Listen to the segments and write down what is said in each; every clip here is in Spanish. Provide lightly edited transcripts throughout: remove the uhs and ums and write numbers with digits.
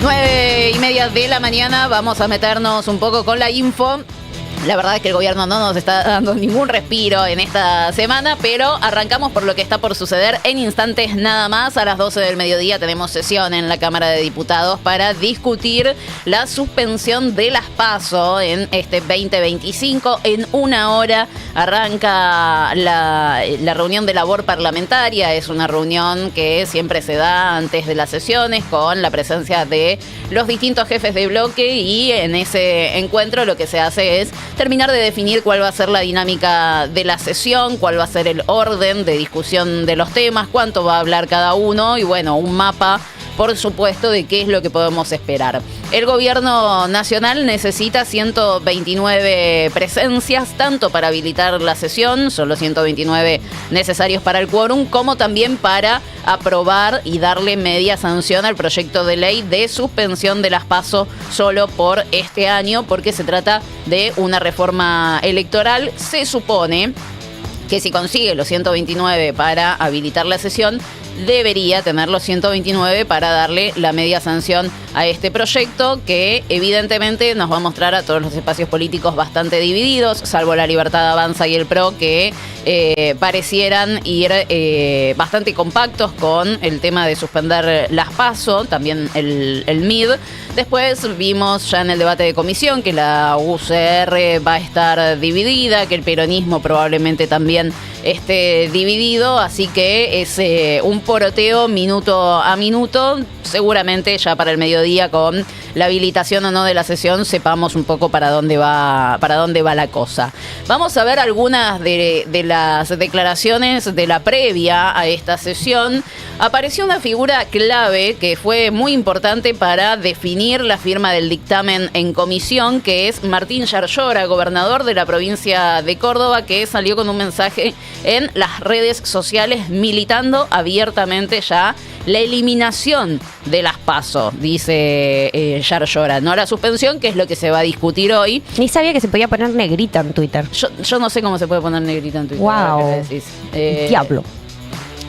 9:30 de la mañana, vamos a meternos un poco con la info. La verdad es que el gobierno no nos está dando ningún respiro en esta semana, pero arrancamos por lo que está por suceder en instantes nada más. A las 12 del mediodía tenemos sesión en la Cámara de Diputados para discutir la suspensión de las PASO en este 2025. En una hora arranca la reunión de labor parlamentaria. Es una reunión que siempre se da antes de las sesiones con la presencia de los distintos jefes de bloque, y en ese encuentro lo que se hace es terminar de definir cuál va a ser la dinámica de la sesión, cuál va a ser el orden de discusión de los temas, cuánto va a hablar cada uno y, bueno, un mapa, por supuesto, de qué es lo que podemos esperar. El gobierno nacional necesita 129 presencias, tanto para habilitar la sesión, son los 129 necesarios para el quórum, como también para aprobar y darle media sanción al proyecto de ley de suspensión de las PASO solo por este año, porque se trata de una reforma electoral. Se supone que si consigue los 129 para habilitar la sesión, debería tener los 129 para darle la media sanción a este proyecto, que evidentemente nos va a mostrar a todos los espacios políticos bastante divididos, salvo La Libertad Avanza y el PRO, que parecieran ir bastante compactos con el tema de suspender las PASO, también el MID. Después vimos ya en el debate de comisión que la UCR va a estar dividida, que el peronismo probablemente también esté dividido, así que es un poroteo minuto a minuto. Seguramente ya para el mediodía, con la habilitación o no de la sesión, sepamos un poco para dónde va la cosa. Vamos a ver algunas de las declaraciones de la previa a esta sesión. Apareció una figura clave que fue muy importante para definir la firma del dictamen en comisión, que es Martín Yarlora, gobernador de la provincia de Córdoba, que salió con un mensaje en las redes sociales militando abiertamente ya la eliminación de las PASO, dice Yarlora, no la suspensión, que es lo que se va a discutir hoy. Ni sabía que se podía poner negrita en Twitter. Yo no sé cómo se puede poner negrita en Twitter. Wow. Diablo.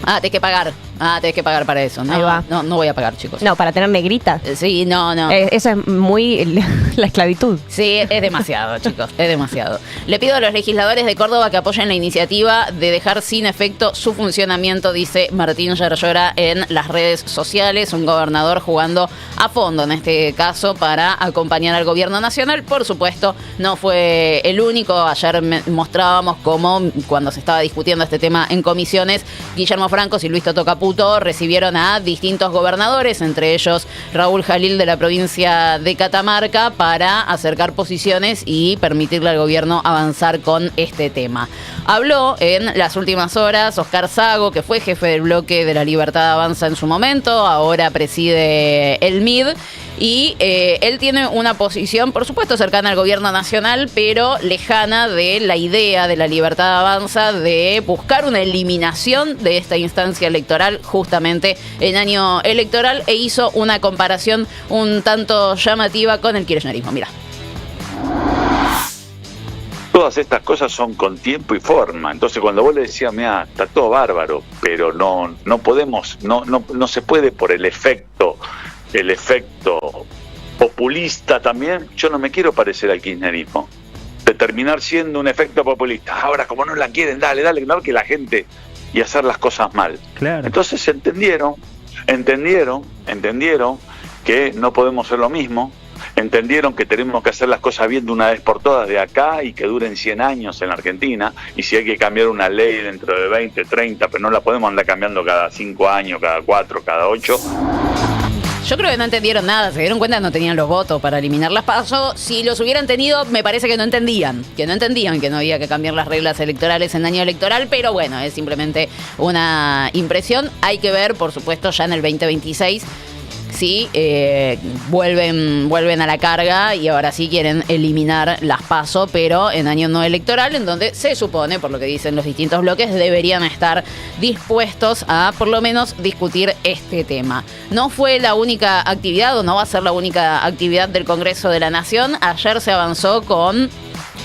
Tenés que pagar. Tenés que pagar para eso. No, ahí va. No voy a pagar, chicos. No, para tener negrita. Sí, no. Eso es muy la esclavitud. Sí, es demasiado, chicos, es demasiado. Le pido a los legisladores de Córdoba que apoyen la iniciativa de dejar sin efecto su funcionamiento, dice Martín Yarlora en las redes sociales. Un gobernador jugando a fondo, en este caso, para acompañar al gobierno nacional. Por supuesto, no fue el único. Ayer mostrábamos cómo, cuando se estaba discutiendo este tema en comisiones, Guillermo Francos y Luis Toto Caputo recibieron a distintos gobernadores, entre ellos Raúl Jalil de la provincia de Catamarca, para acercar posiciones y permitirle al gobierno avanzar con este tema. Habló en las últimas horas Oscar Sago, que fue jefe del bloque de La Libertad Avanza en su momento, ahora preside el MID, y él tiene una posición, por supuesto, cercana al gobierno nacional, pero lejana de la idea de La Libertad Avanza de buscar una eliminación de esta instancia electoral justamente en año electoral, e hizo una comparación un tanto llamativa con el kirchnerismo. Mira. Todas estas cosas son con tiempo y forma. Entonces, cuando vos le decías, mira, está todo bárbaro, pero no podemos, no se puede por el efecto populista también. Yo no me quiero parecer al kirchnerismo, de terminar siendo un efecto populista. Ahora, como no la quieren, dale, no, que la gente, y hacer las cosas mal. Claro. Entonces entendieron que no podemos hacer lo mismo. Entendieron que tenemos que hacer las cosas bien de una vez por todas de acá, y que duren 100 años en la Argentina, y si hay que cambiar una ley dentro de 20, 30, pero no la podemos andar cambiando cada 5 años, cada 4, cada 8. Yo creo que no entendieron nada, se dieron cuenta que no tenían los votos para eliminar las PASO. Si los hubieran tenido, me parece que no entendían que no había que cambiar las reglas electorales en año electoral, pero bueno, es simplemente una impresión. Hay que ver, por supuesto, ya en el 2026 si vuelven a la carga y ahora sí quieren eliminar las PASO, pero en año no electoral, en donde se supone, por lo que dicen los distintos bloques, deberían estar dispuestos a por lo menos discutir este tema. No fue la única actividad, o no va a ser la única actividad del Congreso de la Nación. Ayer se avanzó con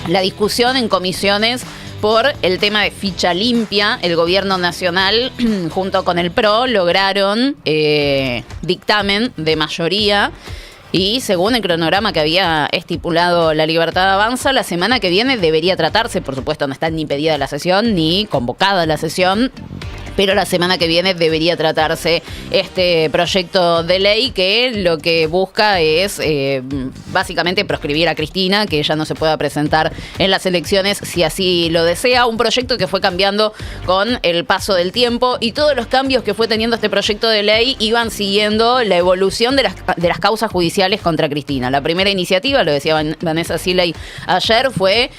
la discusión en comisiones por el tema de ficha limpia. El gobierno nacional, junto con el PRO, lograron dictamen de mayoría. Y según el cronograma que había estipulado La Libertad Avanza, la semana que viene debería tratarse, por supuesto no está ni pedida la sesión ni convocada la sesión, pero la semana que viene debería tratarse este proyecto de ley que lo que busca es básicamente proscribir a Cristina, que ella no se pueda presentar en las elecciones si así lo desea. Un proyecto que fue cambiando con el paso del tiempo y todos los cambios que fue teniendo este proyecto de ley iban siguiendo la evolución de las causas judiciales contra Cristina. La primera iniciativa, lo decía Vanessa Siley ayer, fue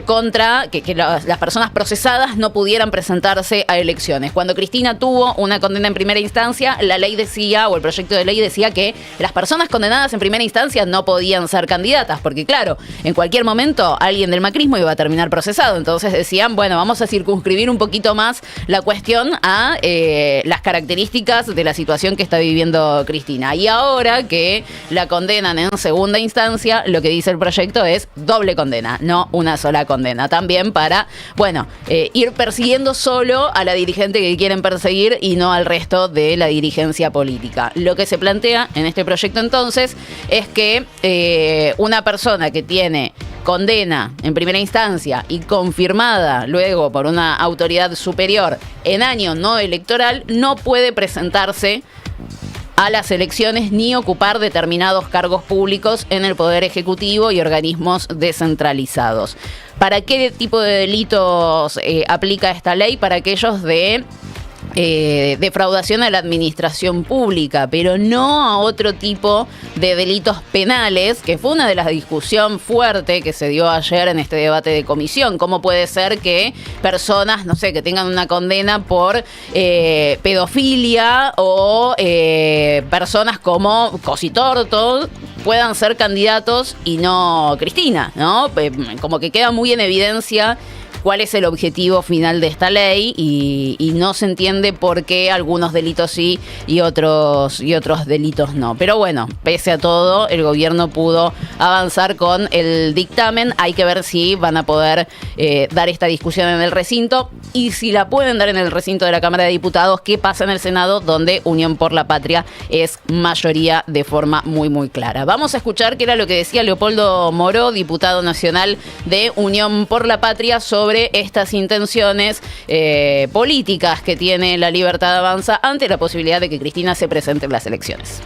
contra que las personas procesadas no pudieran presentarse a elecciones. Cuando Cristina tuvo una condena en primera instancia, la ley decía, o el proyecto de ley decía que las personas condenadas en primera instancia no podían ser candidatas, porque claro, en cualquier momento alguien del macrismo iba a terminar procesado. Entonces decían, bueno, vamos a circunscribir un poquito más la cuestión a las características de la situación que está viviendo Cristina. Y ahora que la condenan en segunda instancia, lo que dice el proyecto es doble condena, no una sola condena. También para, bueno, ir persiguiendo solo a la dirigente que quieren perseguir y no al resto de la dirigencia política. Lo que se plantea en este proyecto entonces es que una persona que tiene condena en primera instancia y confirmada luego por una autoridad superior en año no electoral no puede presentarse a las elecciones ni ocupar determinados cargos públicos en el Poder Ejecutivo y organismos descentralizados. ¿Para qué tipo de delitos aplica esta ley? Para aquellos de defraudación a la administración pública, pero no a otro tipo de delitos penales, que fue una de las discusiones fuertes que se dio ayer en este debate de comisión. ¿Cómo puede ser que personas, no sé, que tengan una condena por pedofilia o personas como Cositorto puedan ser candidatos y no Cristina, ¿no? Como que queda muy en evidencia cuál es el objetivo final de esta ley y no se entiende por qué algunos delitos sí y otros delitos no. Pero bueno, pese a todo, el gobierno pudo avanzar con el dictamen. Hay que ver si van a poder dar esta discusión en el recinto y si la pueden dar en el recinto de la Cámara de Diputados, qué pasa en el Senado, donde Unión por la Patria es mayoría de forma muy, muy clara. Vamos a escuchar qué era lo que decía Leopoldo Moró, diputado nacional de Unión por la Patria, sobre estas intenciones políticas que tiene La Libertad Avanza ante la posibilidad de que Cristina se presente en las elecciones.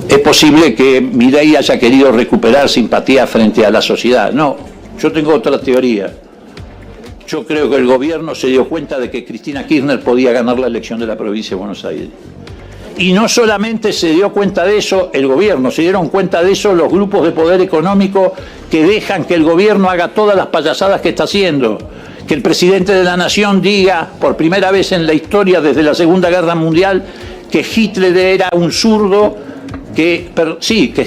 Es posible que Milei haya querido recuperar simpatía frente a la sociedad. No, yo tengo otra teoría. Yo creo que el gobierno se dio cuenta de que Cristina Kirchner podía ganar la elección de la provincia de Buenos Aires. Y no solamente se dio cuenta de eso el gobierno, se dieron cuenta de eso los grupos de poder económico que dejan que el gobierno haga todas las payasadas que está haciendo. Que el presidente de la Nación diga, por primera vez en la historia desde la Segunda Guerra Mundial, que Hitler era un zurdo, que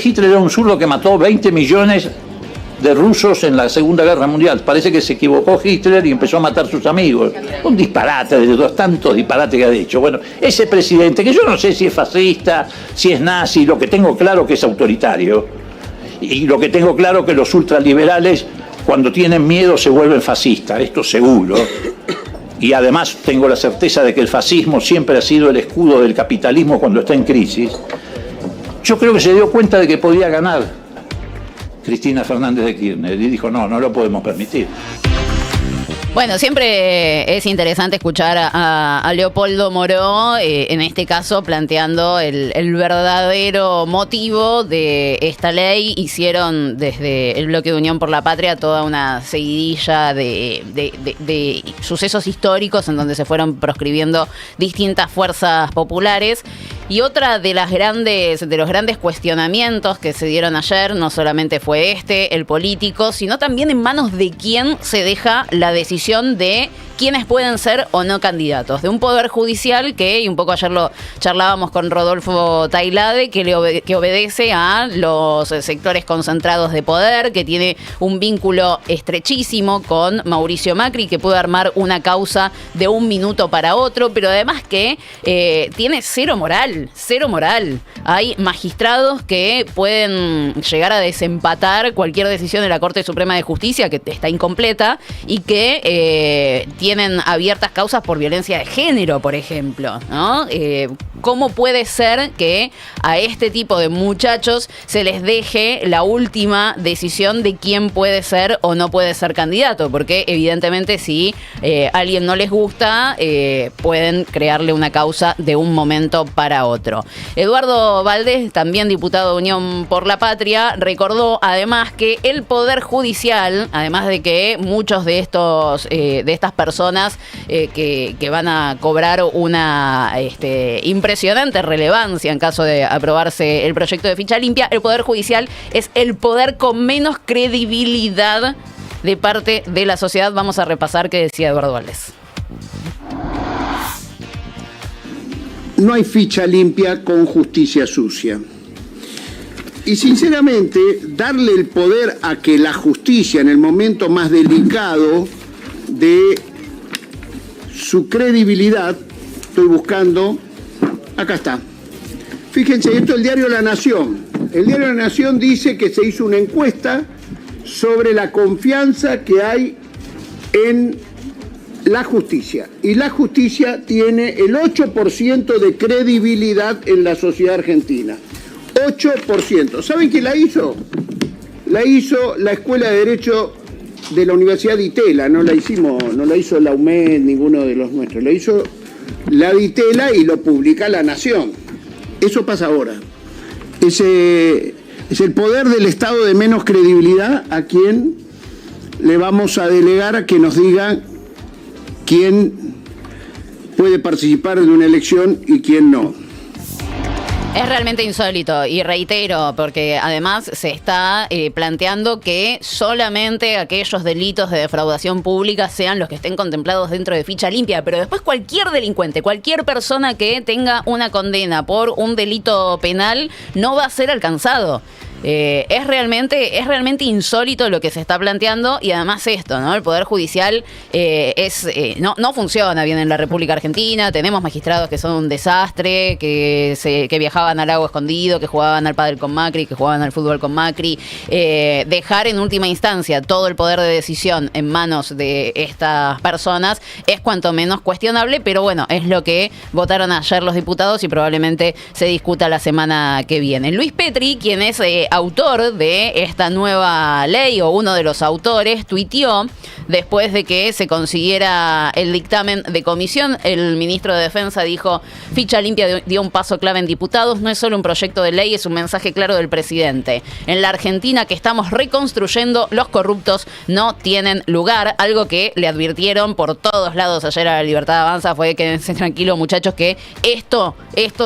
Hitler era un zurdo que mató 20 millones de rusos en la Segunda Guerra Mundial. Parece que se equivocó Hitler y empezó a matar a sus amigos. Un disparate de los tantos disparates que ha dicho. Bueno, ese presidente, que yo no sé si es fascista, si es nazi, lo que tengo claro que es autoritario. Y lo que tengo claro que los ultraliberales, cuando tienen miedo, se vuelven fascistas, esto seguro. Y además tengo la certeza de que el fascismo siempre ha sido el escudo del capitalismo cuando está en crisis. Yo creo que se dio cuenta de que podía ganar Cristina Fernández de Kirchner y dijo, no lo podemos permitir. Bueno, siempre es interesante escuchar a Leopoldo Moró, en este caso planteando el verdadero motivo de esta ley. Hicieron desde el bloque de Unión por la Patria toda una seguidilla de sucesos históricos en donde se fueron proscribiendo distintas fuerzas populares. Y otra de los grandes cuestionamientos que se dieron ayer, no solamente fue el político, sino también en manos de quién se deja la decisión de quiénes pueden ser o no candidatos. De un poder judicial que, y un poco ayer lo charlábamos con Rodolfo Tailade, que obedece a los sectores concentrados de poder, que tiene un vínculo estrechísimo con Mauricio Macri, que puede armar una causa de un minuto para otro, pero además que tiene cero moral. Hay magistrados que pueden llegar a desempatar cualquier decisión de la Corte Suprema de Justicia, que está incompleta, y que tienen abiertas causas por violencia de género, por ejemplo, ¿no? ¿Cómo puede ser que a este tipo de muchachos se les deje la última decisión de quién puede ser o no puede ser candidato? Porque evidentemente si a alguien no les gusta, pueden crearle una causa de un momento para otro. Eduardo Valdés, también diputado de Unión por la Patria, recordó además que el Poder Judicial, además de que muchos de estas personas que van a cobrar una impresionante relevancia en caso de aprobarse el proyecto de ficha limpia, el Poder Judicial es el poder con menos credibilidad de parte de la sociedad. Vamos a repasar qué decía Eduardo Valdés. No hay ficha limpia con justicia sucia. Y sinceramente, darle el poder a que la justicia en el momento más delicado de su credibilidad, estoy buscando, acá está. Fíjense, esto es el diario La Nación. El diario La Nación dice que se hizo una encuesta sobre la confianza que hay en la justicia. Y la justicia tiene el 8% de credibilidad en la sociedad argentina. 8%. ¿Saben quién la hizo? La hizo la Escuela de Derecho de la Universidad de Itela. No la hizo la UMED, ninguno de los nuestros. La hizo la de Itela y lo publica La Nación. Eso pasa ahora. Es el poder del Estado de menos credibilidad a quien le vamos a delegar a que nos diga quién puede participar de una elección y quién no. Es realmente insólito y reitero, porque además se está planteando que solamente aquellos delitos de defraudación pública sean los que estén contemplados dentro de ficha limpia, pero después cualquier delincuente, cualquier persona que tenga una condena por un delito penal no va a ser alcanzado. Es realmente insólito lo que se está planteando y además esto, ¿no? El Poder Judicial no funciona bien en la República Argentina. Tenemos magistrados que son un desastre, que viajaban al lago escondido, que jugaban al pádel con Macri, que jugaban al fútbol con Macri. Dejar en última instancia todo el poder de decisión en manos de estas personas es cuanto menos cuestionable, pero bueno, es lo que votaron ayer los diputados y probablemente se discuta la semana que viene. Luis Petri, quien es autor de esta nueva ley, o uno de los autores, tuiteó después de que se consiguiera el dictamen de comisión. El ministro de Defensa dijo: ficha limpia dio un paso clave en diputados, no es solo un proyecto de ley, es un mensaje claro del presidente. En la Argentina que estamos reconstruyendo, los corruptos no tienen lugar. Algo que le advirtieron por todos lados ayer a la Libertad Avanza fue: quédense tranquilos, muchachos, que esto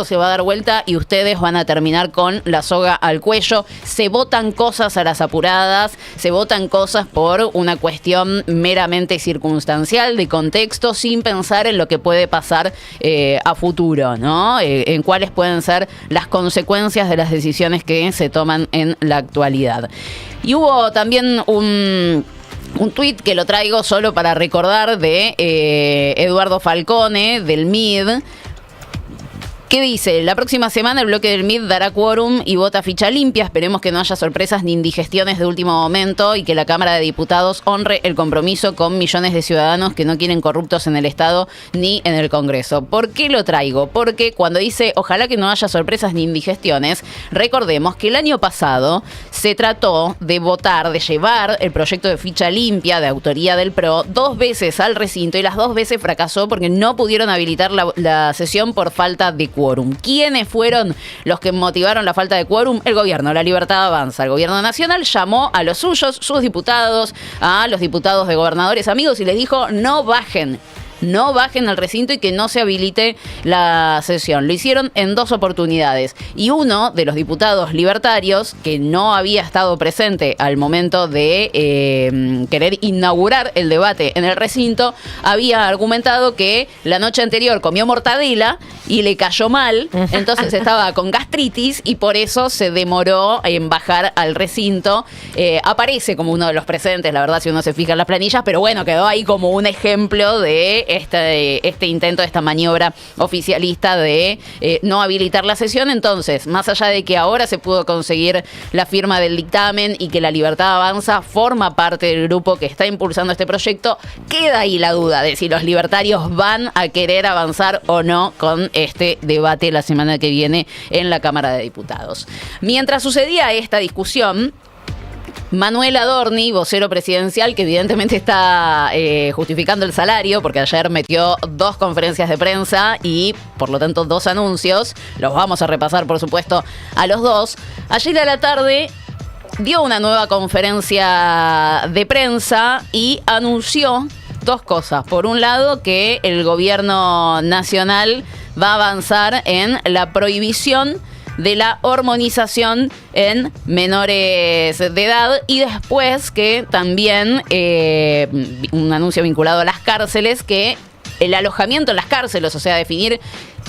se va a dar vuelta y ustedes van a terminar con la soga al cuello. Se votan cosas a las apuradas, se votan cosas por una cuestión meramente circunstancial, de contexto, sin pensar en lo que puede pasar a futuro, ¿no? En cuáles pueden ser las consecuencias de las decisiones que se toman en la actualidad. Y hubo también un tuit que lo traigo solo para recordar de Eduardo Falcone, del MID, ¿qué dice? La próxima semana el bloque del MID dará quórum y vota ficha limpia. Esperemos que no haya sorpresas ni indigestiones de último momento y que la Cámara de Diputados honre el compromiso con millones de ciudadanos que no quieren corruptos en el Estado ni en el Congreso. ¿Por qué lo traigo? Porque cuando dice ojalá que no haya sorpresas ni indigestiones, recordemos que el año pasado se trató de votar, de llevar el proyecto de ficha limpia de autoría del PRO 2 veces al recinto y las 2 veces fracasó porque no pudieron habilitar la sesión por falta de quórum. ¿Quiénes fueron los que motivaron la falta de quórum? El gobierno, la Libertad Avanza. El gobierno nacional llamó a los suyos, sus diputados, a los diputados de Gobernadores Amigos y les dijo: no bajen. no bajen al recinto y que no se habilite la sesión. Lo hicieron en 2 oportunidades. Y uno de los diputados libertarios, que no había estado presente al momento de querer inaugurar el debate en el recinto, había argumentado que la noche anterior comió mortadela y le cayó mal, entonces estaba con gastritis y por eso se demoró en bajar al recinto. Aparece como uno de los presentes, la verdad, si uno se fija en las planillas, pero bueno, quedó ahí como un ejemplo de este intento, de esta maniobra oficialista de no habilitar la sesión. Entonces, más allá de que ahora se pudo conseguir la firma del dictamen y que La Libertad Avanza forma parte del grupo que está impulsando este proyecto, queda ahí la duda de si los libertarios van a querer avanzar o no con este debate la semana que viene en la Cámara de Diputados. Mientras sucedía esta discusión, Manuel Adorni, vocero presidencial, que evidentemente está justificando el salario, porque ayer metió 2 conferencias de prensa y, por lo tanto, 2 anuncios. Los vamos a repasar, por supuesto, a los 2. Ayer a la tarde dio una nueva conferencia de prensa y anunció 2 cosas. Por un lado, que el gobierno nacional va a avanzar en la prohibición de la hormonización en menores de edad, y después que también un anuncio vinculado a las cárceles, que el alojamiento en las cárceles, o sea, definir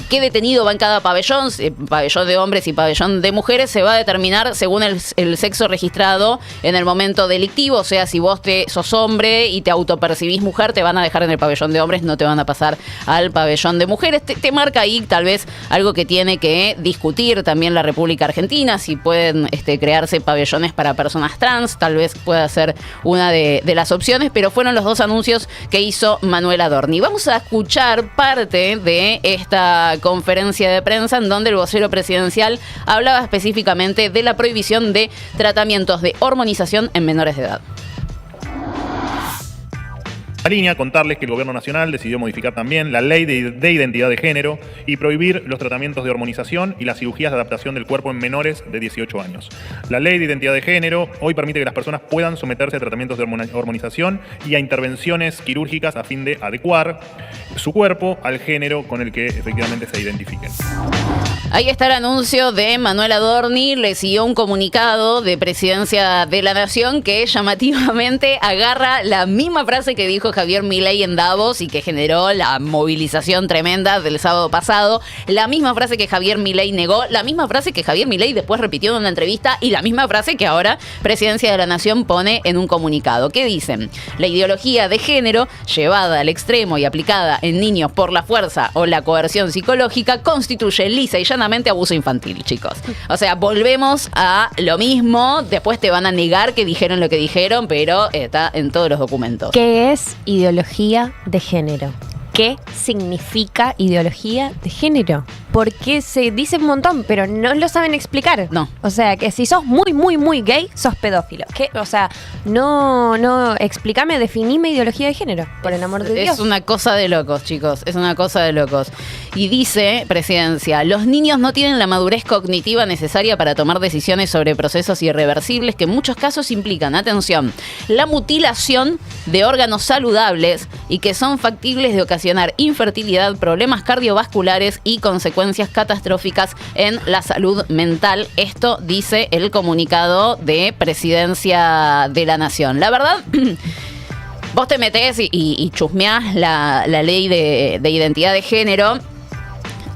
qué detenido va en cada pabellón, pabellón de hombres y pabellón de mujeres, se va a determinar según el sexo registrado en el momento delictivo. O sea, si vos sos hombre y te autopercibís mujer, te van a dejar en el pabellón de hombres, no te van a pasar al pabellón de mujeres. Te marca ahí tal vez algo que tiene que discutir también la República Argentina, si pueden crearse pabellones para personas trans, tal vez pueda ser una de las opciones, pero fueron los 2 anuncios que hizo Manuel Adorni. Vamos a escuchar parte de esta conferencia de prensa en donde el vocero presidencial hablaba específicamente de la prohibición de tratamientos de hormonización en menores de edad. En línea, contarles que el Gobierno Nacional decidió modificar también la Ley de Identidad de Género y prohibir los tratamientos de hormonización y las cirugías de adaptación del cuerpo en menores de 18 años. La Ley de Identidad de Género hoy permite que las personas puedan someterse a tratamientos de hormonización y a intervenciones quirúrgicas a fin de adecuar su cuerpo al género con el que efectivamente se identifiquen. Ahí está el anuncio de Manuel Adorni. Le siguió un comunicado de Presidencia de la Nación que llamativamente agarra la misma frase que dijo Javier Milei en Davos y que generó la movilización tremenda del sábado pasado. La misma frase que Javier Milei negó, la misma frase que Javier Milei después repitió en una entrevista y la misma frase que ahora Presidencia de la Nación pone en un comunicado. ¿Qué dicen? La ideología de género llevada al extremo y aplicada en niños por la fuerza o la coerción psicológica constituye lisa y llanamente abuso infantil, chicos. O sea, volvemos a lo mismo. Después te van a negar que dijeron lo que dijeron, pero está en todos los documentos. ¿Qué es ideología de género? ¿Qué significa ideología de género? Porque se dice un montón, pero no lo saben explicar. No. O sea, que si sos muy, muy, muy gay, sos pedófilo. ¿Qué? O sea, no, explícame, definime ideología de género, por el amor de Dios. Es una cosa de locos, chicos, es una cosa de locos. Y dice Presidencia, los niños no tienen la madurez cognitiva necesaria para tomar decisiones sobre procesos irreversibles que en muchos casos implican, atención, la mutilación de órganos saludables y que son factibles de ocasionar infertilidad, problemas cardiovasculares y consecuencias catastróficas en la salud mental. Esto dice el comunicado de Presidencia de la Nación. La verdad, vos te metés y chusmeás la ley de identidad de género.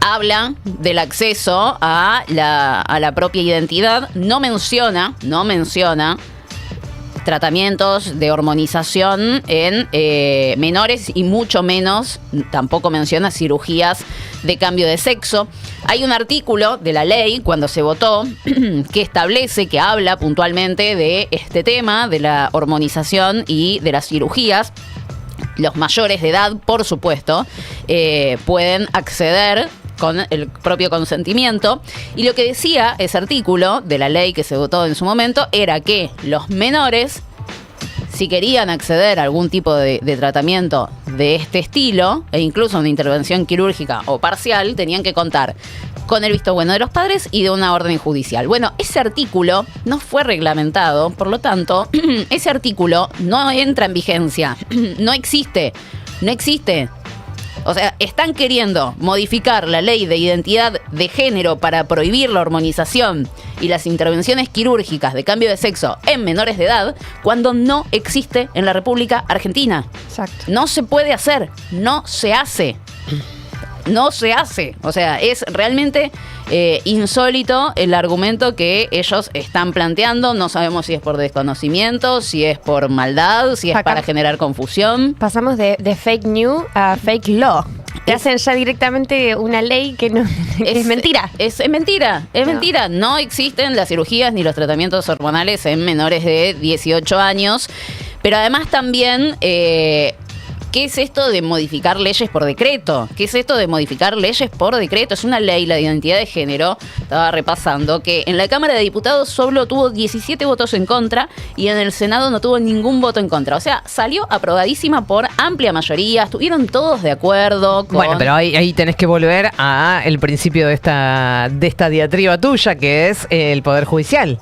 Habla del acceso a la propia identidad. No menciona tratamientos de hormonización en menores y mucho menos, tampoco menciona cirugías de cambio de sexo. Hay un artículo de la ley, cuando se votó, que establece, que habla puntualmente de este tema, de la hormonización y de las cirugías. Los mayores de edad, por supuesto, pueden acceder con el propio consentimiento. Y lo que decía ese artículo de la ley que se votó en su momento era que los menores, si querían acceder a algún tipo de tratamiento de este estilo, e incluso una intervención quirúrgica o parcial, tenían que contar con el visto bueno de los padres y de una orden judicial. Bueno, ese artículo no fue reglamentado, por lo tanto, ese artículo no entra en vigencia, no existe. O sea, están queriendo modificar la ley de identidad de género para prohibir la hormonización y las intervenciones quirúrgicas de cambio de sexo en menores de edad cuando no existe en la República Argentina. Exacto. No se puede hacer, no se hace. No se hace. O sea, es realmente insólito el argumento que ellos están planteando. No sabemos si es por desconocimiento, si es por maldad, si es para generar confusión. Pasamos de fake news a fake law. Te hacen ya directamente una ley que no es mentira. Es mentira, es mentira. No existen las cirugías ni los tratamientos hormonales en menores de 18 años. Pero además también... ¿qué es esto de modificar leyes por decreto? ¿Qué es esto de modificar leyes por decreto? Es una ley, la de identidad de género, estaba repasando, que en la Cámara de Diputados solo tuvo 17 votos en contra y en el Senado no tuvo ningún voto en contra. O sea, salió aprobadísima por amplia mayoría, estuvieron todos de acuerdo con... Bueno, pero ahí tenés que volver a el principio de esta diatriba tuya, que es el Poder Judicial.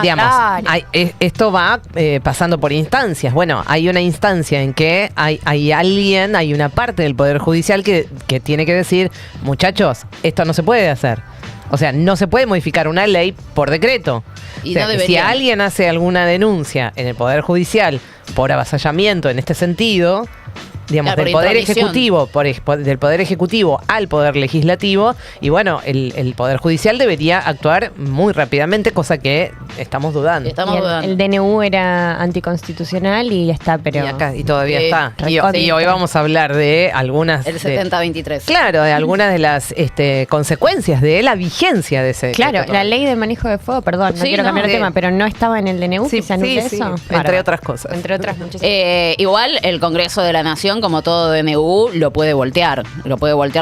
Digamos, claro. Esto va pasando por instancias. Bueno, hay una instancia en que hay alguien, hay una parte del Poder Judicial que tiene que decir, muchachos, esto no se puede hacer. O sea, no se puede modificar una ley por decreto. Y o sea, no si alguien hace alguna denuncia en el Poder Judicial por avasallamiento en este sentido... Digamos, claro, del Poder Ejecutivo al Poder Legislativo, y bueno, el Poder Judicial debería actuar muy rápidamente, cosa que estamos dudando. El DNU era anticonstitucional y ya está, pero... Y todavía está. Y hoy vamos a hablar de algunas... El 70-23. Claro, de algunas de las consecuencias de la vigencia de ese... Claro, la ley de manejo de fuego, perdón, no quiero cambiar de tema, pero no estaba en el DNU, sí, que se anunció eso. Entre otras cosas. Entre otras muchas. Igual el Congreso de la Nación, como todo DNU, lo puede voltear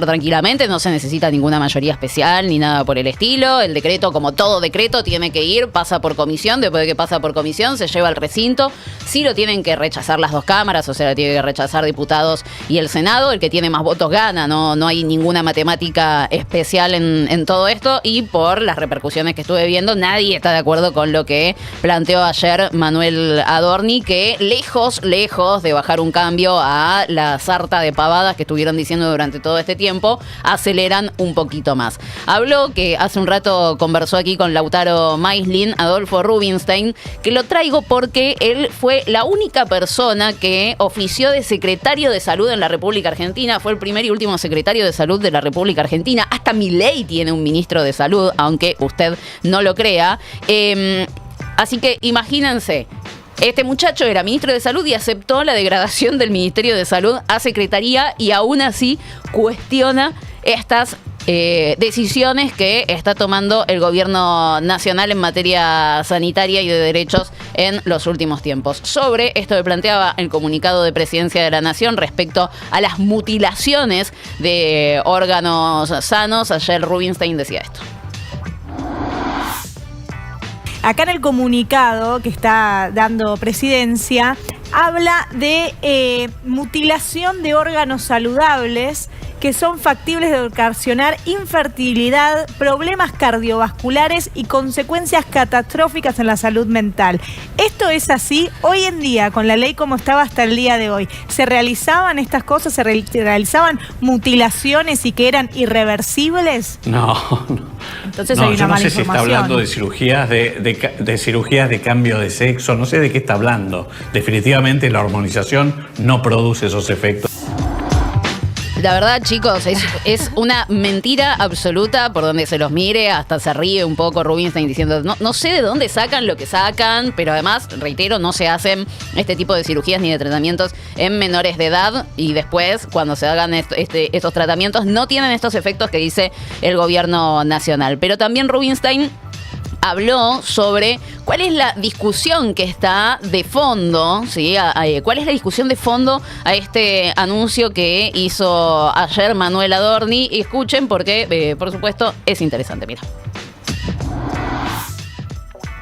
tranquilamente, no se necesita ninguna mayoría especial ni nada por el estilo. El decreto, como todo decreto, tiene que ir, pasa por comisión, después de que pasa por comisión se lleva al recinto. Sí lo tienen que rechazar las dos cámaras, o sea, lo tiene que rechazar diputados y el Senado. El que tiene más votos gana, no hay ninguna matemática especial en todo esto, y por las repercusiones que estuve viendo, nadie está de acuerdo con lo que planteó ayer Manuel Adorni, que lejos de bajar un cambio a la sarta de pavadas que estuvieron diciendo durante todo este tiempo, aceleran un poquito más. Habló, que hace un rato conversó aquí con Lautaro Maislin, Adolfo Rubinstein, que lo traigo porque él fue la única persona que ofició de secretario de salud en la República Argentina, fue el primer y último secretario de salud de la República Argentina. Hasta Milei tiene un ministro de salud, aunque usted no lo crea. Así que imagínense, este muchacho era ministro de Salud y aceptó la degradación del Ministerio de Salud a Secretaría, y aún así cuestiona estas decisiones que está tomando el gobierno nacional en materia sanitaria y de derechos en los últimos tiempos. Sobre esto que planteaba el comunicado de Presidencia de la Nación respecto a las mutilaciones de órganos sanos, ayer Rubinstein decía esto. Acá en el comunicado que está dando Presidencia, habla de mutilación de órganos saludables que son factibles de ocasionar infertilidad, problemas cardiovasculares y consecuencias catastróficas en la salud mental. ¿Esto es así? Hoy en día, con la ley como estaba hasta el día de hoy, ¿se realizaban estas cosas? ¿Se realizaban mutilaciones y que eran irreversibles? No. Entonces hay una mala información. No sé si está hablando de cirugías de cirugías de cambio de sexo, no sé de qué está hablando. Definitivamente la hormonización no produce esos efectos. La verdad, chicos, es una mentira absoluta por donde se los mire. Hasta se ríe un poco Rubinstein diciendo, no sé de dónde sacan lo que sacan, pero además, reitero, no se hacen este tipo de cirugías ni de tratamientos en menores de edad, y después, cuando se hagan estos tratamientos, no tienen estos efectos que dice el gobierno nacional. Pero también Rubinstein habló sobre cuál es la discusión que está de fondo, ¿sí? ¿Cuál es la discusión de fondo a este anuncio que hizo ayer Manuel Adorni? Y escuchen porque, por supuesto, es interesante. Mira.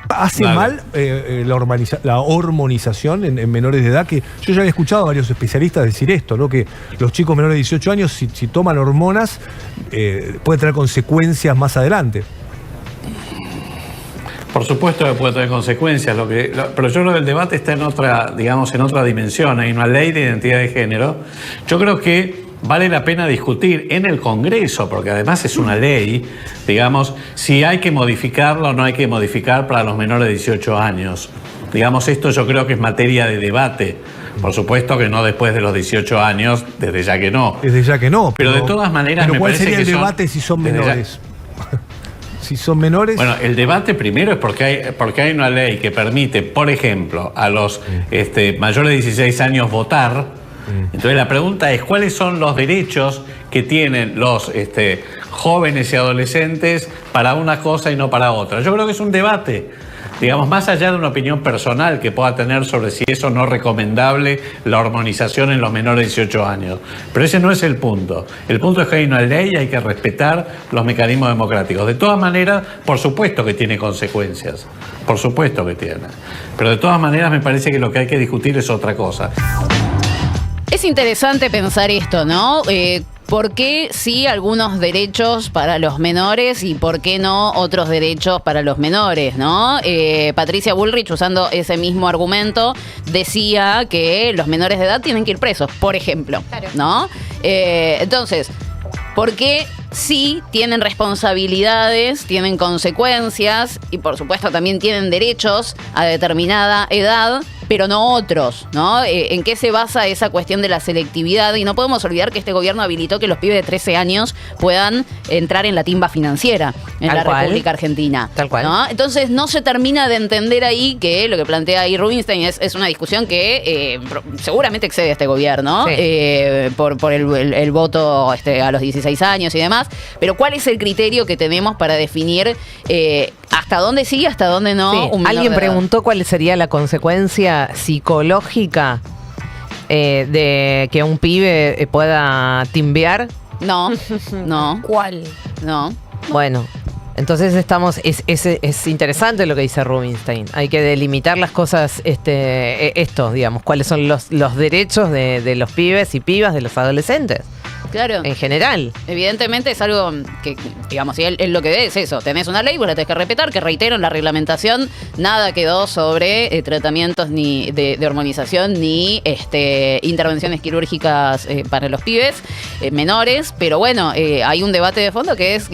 ¿Hace mal la hormonización en menores de edad? Que yo ya había escuchado a varios especialistas decir esto, ¿no? Que los chicos menores de 18 años, si toman hormonas, puede tener consecuencias más adelante. Por supuesto que puede tener consecuencias, pero yo creo que el debate está en otra dimensión. Hay una ley de identidad de género. Yo creo que vale la pena discutir en el Congreso, porque además es una ley, digamos, si hay que modificarlo o no hay que modificar para los menores de 18 años. Digamos, esto yo creo que es materia de debate. Por supuesto que no después de los 18 años, desde ya que no. Desde ya que no. Pero de todas maneras me ¿cuál parece sería que el debate si son menores? Si son menores. Bueno, el debate primero es porque hay una ley que permite, por ejemplo, a los mayores de 16 años votar. Entonces la pregunta es, ¿cuáles son los derechos que tienen los jóvenes y adolescentes para una cosa y no para otra? Yo creo que es un debate, digamos, más allá de una opinión personal que pueda tener sobre si eso no es recomendable, la hormonización en los menores de 18 años. Pero ese no es el punto. El punto es que hay una ley y hay que respetar los mecanismos democráticos. De todas maneras, por supuesto que tiene consecuencias. Por supuesto que tiene. Pero de todas maneras me parece que lo que hay que discutir es otra cosa. Es interesante pensar esto, ¿no? ¿Por qué sí algunos derechos para los menores y por qué no otros derechos para los menores, ¿no? Patricia Bullrich, usando ese mismo argumento, decía que los menores de edad tienen que ir presos, por ejemplo, ¿no? Entonces, ¿por qué sí tienen responsabilidades, tienen consecuencias y por supuesto también tienen derechos a determinada edad, pero no otros, ¿no? ¿En qué se basa esa cuestión de la selectividad? Y no podemos olvidar que este gobierno habilitó que los pibes de 13 años puedan entrar en la timba financiera en la República Argentina. Tal cual. ¿No? Entonces no se termina de entender ahí que lo que plantea ahí Rubinstein es una discusión que seguramente excede a este gobierno, sí. Por el voto a los 16 años y demás. Pero ¿cuál es el criterio que tenemos para definir hasta dónde sí y hasta dónde no? Sí. Un menor Alguien de edad? preguntó cuál sería la consecuencia psicológica de que un pibe pueda timbear. No. ¿Cuál? No. Bueno, entonces es interesante lo que dice Rubinstein. Hay que delimitar las cosas, digamos, cuáles son los derechos de los pibes y pibas, de los adolescentes. Claro. En general. Evidentemente es algo que, digamos, y él lo que ve es eso. Tenés una ley, vos la tenés que respetar, que reitero, en la reglamentación nada quedó sobre tratamientos ni de hormonización ni intervenciones quirúrgicas para los pibes menores. Pero bueno, hay un debate de fondo que es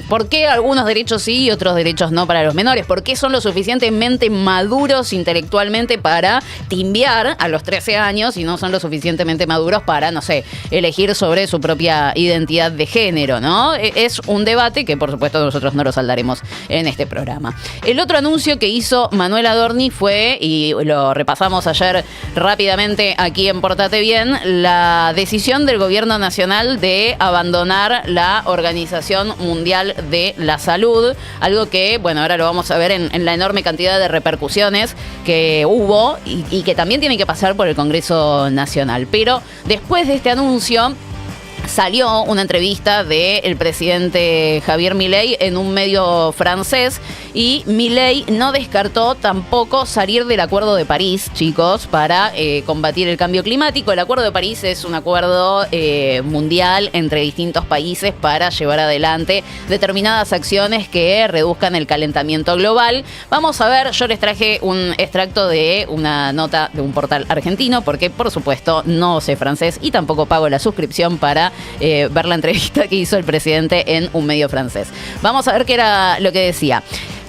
¿por qué algunos derechos sí y otros derechos no para los menores? ¿Por qué son lo suficientemente maduros intelectualmente para timbear a los 13 años y no son lo suficientemente maduros para, no sé, elegir sobre su propia identidad de género, ¿no? Es un debate que, por supuesto, nosotros no lo saldaremos en este programa. El otro anuncio que hizo Manuel Adorni fue, y lo repasamos ayer rápidamente aquí en Portate Bien, la decisión del Gobierno Nacional de abandonar la Organización Mundial de la Salud, algo que, bueno, ahora lo vamos a ver en la enorme cantidad de repercusiones que hubo y que también tiene que pasar por el Congreso Nacional. Pero después de este anuncio, salió una entrevista del presidente Javier Milei en un medio francés y Milei no descartó tampoco salir del Acuerdo de París, chicos, para combatir el cambio climático. El Acuerdo de París es un acuerdo mundial entre distintos países para llevar adelante determinadas acciones que reduzcan el calentamiento global. Vamos a ver, yo les traje un extracto de una nota de un portal argentino porque, por supuesto, no sé francés y tampoco pago la suscripción para ver la entrevista que hizo el presidente en un medio francés. Vamos a ver qué era lo que decía.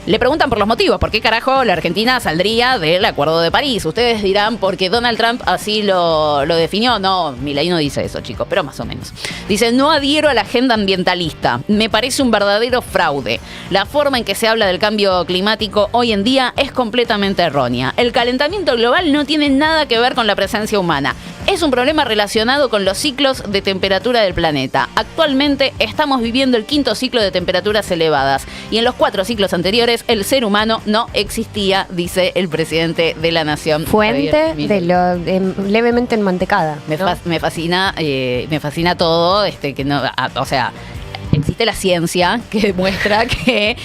Le preguntan por los motivos, ¿por qué carajo la Argentina saldría del Acuerdo de París? Ustedes dirán, porque Donald Trump así lo definió. No, Milei no dice eso, chicos, pero más o menos. Dice, no adhiero a la agenda ambientalista. Me parece un verdadero fraude. La forma en que se habla del cambio climático hoy en día es completamente errónea. El calentamiento global no tiene nada que ver con la presencia humana. Es un problema relacionado con los ciclos de temperatura del planeta. Actualmente estamos viviendo el 5º ciclo de temperaturas elevadas y en los 4 ciclos anteriores el ser humano no existía, dice el presidente de la Nación. Fuente de lo levemente enmantecada. Me fascina todo, que no, o sea, existe la ciencia que demuestra que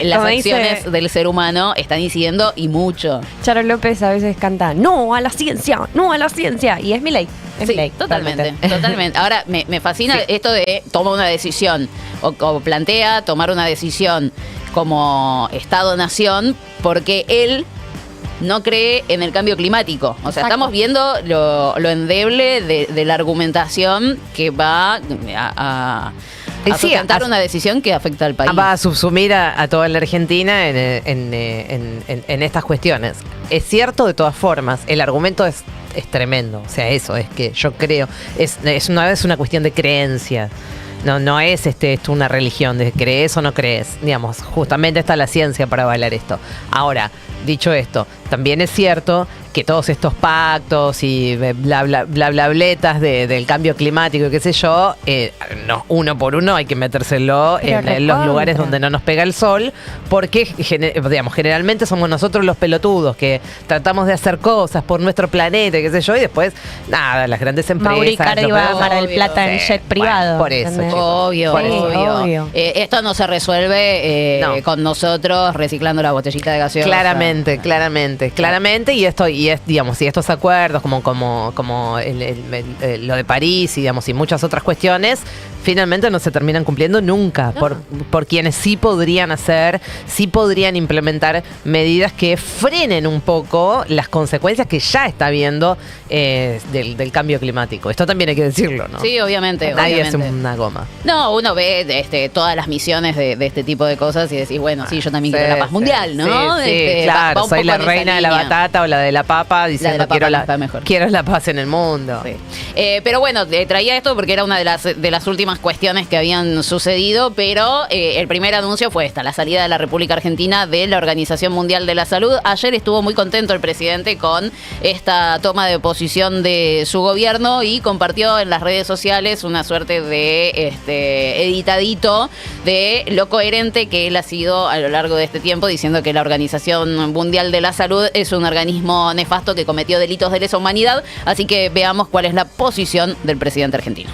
las Como acciones dice del ser humano están incidiendo y mucho. Charo López a veces canta, no a la ciencia, no a la ciencia. Y es Milei. Sí, totalmente. Ahora, me fascina esto de toma una decisión o plantea tomar una decisión como Estado-Nación porque él no cree en el cambio climático. O sea, estamos viendo lo endeble de la argumentación que va a sustentar una decisión que afecta al país. Va a subsumir a toda la Argentina en estas cuestiones. Es cierto, de todas formas, el argumento es tremendo. O sea, eso es que yo creo, es una cuestión de creencias. No es esto una religión de crees o no crees. Digamos, justamente está la ciencia para avalar esto. Ahora, dicho esto, también es cierto que todos estos pactos y blabletas del cambio climático y qué sé yo, uno por uno hay que metérselo en los lugares donde no nos pega el sol, porque generalmente somos nosotros los pelotudos que tratamos de hacer cosas por nuestro planeta y qué sé yo, y después, nada, las grandes empresas. Mauri Cardi va a Mar del Plata en jet privado. Por eso, obvio. Obvio. Esto no se resuelve con nosotros reciclando la botellita de gaseosa. Claramente, y estos acuerdos como lo de París y muchas otras cuestiones finalmente no se terminan cumpliendo nunca por quienes sí podrían implementar medidas que frenen un poco las consecuencias que ya está habiendo del cambio climático. Esto también hay que decirlo, ¿no? Sí, obviamente. Nadie hace una goma. No, uno ve todas las misiones de este tipo de cosas y decís, bueno, sí, yo también quiero la paz mundial, ¿no? Claro, soy la reina de la batata o la de la papa diciendo quiero la paz en el mundo. Sí. Pero bueno, traía esto porque era una de las últimas cuestiones que habían sucedido, pero el primer anuncio fue la salida de la República Argentina de la Organización Mundial de la Salud. Ayer estuvo muy contento el presidente con esta toma de posición de su gobierno y compartió en las redes sociales una suerte de editadito de lo coherente que él ha sido a lo largo de este tiempo, diciendo que la Organización Mundial de la Salud es un organismo nefasto que cometió delitos de lesa humanidad. Así que veamos cuál es la posición del presidente argentino.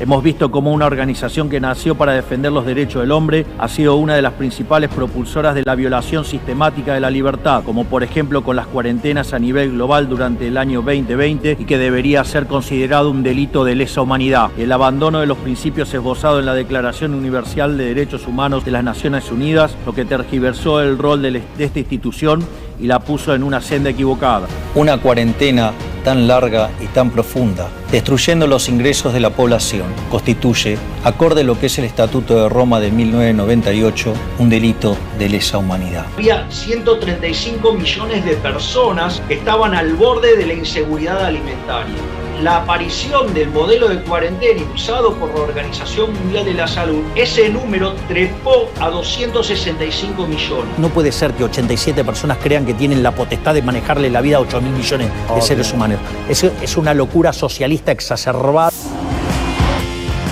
Hemos visto cómo una organización que nació para defender los derechos del hombre ha sido una de las principales propulsoras de la violación sistemática de la libertad, como por ejemplo con las cuarentenas a nivel global durante el año 2020 y que debería ser considerado un delito de lesa humanidad. El abandono de los principios esbozados en la Declaración Universal de Derechos Humanos de las Naciones Unidas, lo que tergiversó el rol de esta institución y la puso en una senda equivocada. Una cuarentena tan larga y tan profunda, destruyendo los ingresos de la población, constituye, acorde a lo que es el Estatuto de Roma de 1998, un delito de lesa humanidad. Había 135 millones de personas que estaban al borde de la inseguridad alimentaria. La aparición del modelo de cuarentena impulsado por la Organización Mundial de la Salud, ese número trepó a 265 millones. No puede ser que 87 personas crean que tienen la potestad de manejarle la vida a 8.000 millones de seres humanos. Es una locura socialista exacerbada.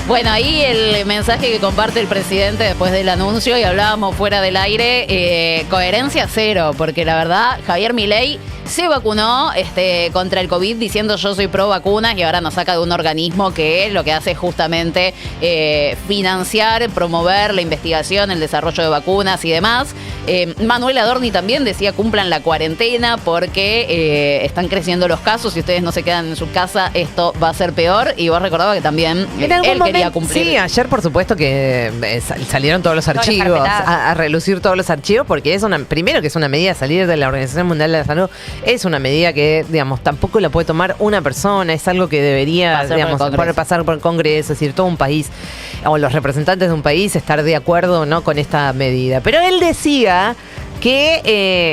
Bueno, ahí el mensaje que comparte el presidente después del anuncio, y hablábamos fuera del aire, coherencia cero, porque la verdad, Javier Milei se vacunó contra el COVID diciendo yo soy pro vacunas y ahora nos saca de un organismo que lo que hace es justamente financiar, promover la investigación, el desarrollo de vacunas y demás. Manuel Adorni también decía cumplan la cuarentena porque están creciendo los casos y ustedes no se quedan en su casa, esto va a ser peor. Y vos recordabas que también él quería cumplir. Sí, ayer por supuesto que salieron todos los archivos, a relucir todos los archivos, porque primero que es una medida salir de la Organización Mundial de la Salud, es una medida que, tampoco la puede tomar una persona, es algo que debería, pasar por el Congreso, es decir, todo un país, o los representantes de un país estar de acuerdo, ¿no?, con esta medida. Pero él decía que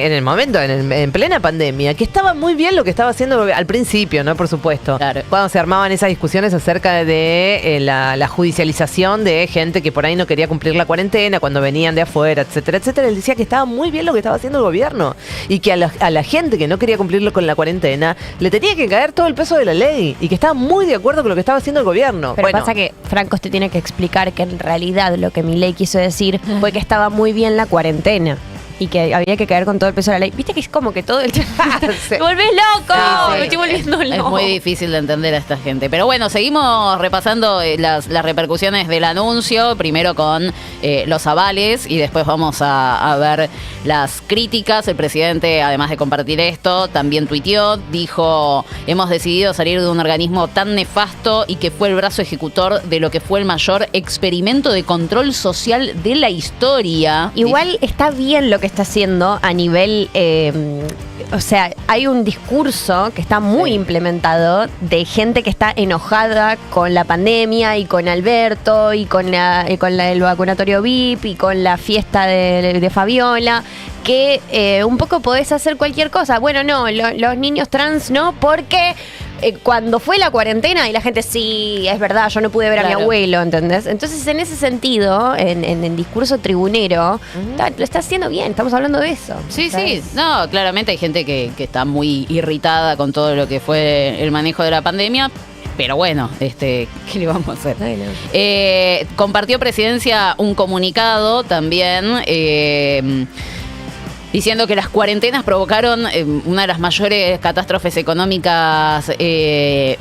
en el momento, en plena pandemia, que estaba muy bien lo que estaba haciendo al principio, ¿no? Por supuesto. Claro. Cuando se armaban esas discusiones acerca de la judicialización de gente que por ahí no quería cumplir la cuarentena, cuando venían de afuera, etcétera, etcétera, él decía que estaba muy bien lo que estaba haciendo el gobierno y que a la gente que no quería cumplirlo con la cuarentena le tenía que caer todo el peso de la ley y que estaba muy de acuerdo con lo que estaba haciendo el gobierno. Pero pasa que Franco te tiene que explicar que en realidad lo que Milei quiso decir fue que estaba muy bien la cuarentena y que había que caer con todo el peso de la ley. Viste que es como que todo el tiempo ¡me volvés loco! Sí. Me estoy volviendo loco. Es muy difícil de entender a esta gente. Pero bueno, seguimos repasando las repercusiones del anuncio, primero con los avales y después vamos a ver las críticas. El presidente, además de compartir esto, también tuiteó, dijo, hemos decidido salir de un organismo tan nefasto y que fue el brazo ejecutor de lo que fue el mayor experimento de control social de la historia. Igual está bien lo que está haciendo a nivel... o sea, hay un discurso que está muy implementado de gente que está enojada con la pandemia y con Alberto y con el vacunatorio VIP y con la fiesta de Fabiola, que un poco podés hacer cualquier cosa. Bueno, no, los niños trans no, porque... cuando fue la cuarentena y la gente, sí, es verdad, yo no pude ver a mi abuelo, ¿entendés? Entonces, en ese sentido, en discurso tribunero, lo está haciendo bien, estamos hablando de eso. Sí, ¿sabes? sí. No, claramente hay gente que está muy irritada con todo lo que fue el manejo de la pandemia. Pero bueno, ¿qué le vamos a hacer? Compartió Presidencia un comunicado también diciendo que las cuarentenas provocaron una de las mayores catástrofes económicas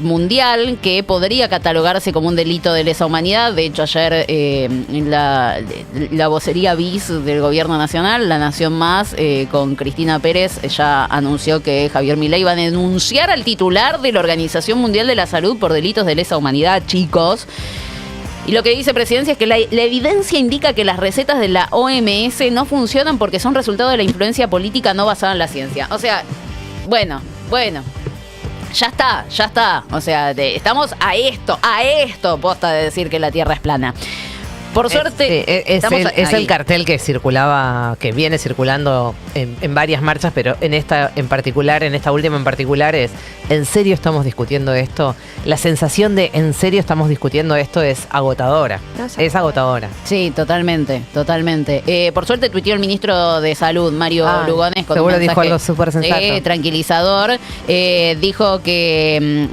mundial, que podría catalogarse como un delito de lesa humanidad. De hecho, ayer en la vocería BIS del Gobierno Nacional, La Nación Más, con Cristina Pérez, ya anunció que Javier Milei va a denunciar al titular de la Organización Mundial de la Salud por delitos de lesa humanidad, chicos. Y lo que dice Presidencia es que la evidencia indica que las recetas de la OMS no funcionan porque son resultado de la influencia política no basada en la ciencia. O sea, bueno, ya está. O sea, estamos a esto, posta de decir que la Tierra es plana. Por suerte, es el cartel que circulaba, que viene circulando en varias marchas, pero en esta última en particular es, ¿en serio estamos discutiendo esto? La sensación de ¿en serio estamos discutiendo esto? Es agotadora. Es agotadora. Sí, totalmente. Por suerte tuiteó el ministro de Salud, Mario Lugones, con seguro un mensaje, dijo algo súper sensato. Tranquilizador. Dijo que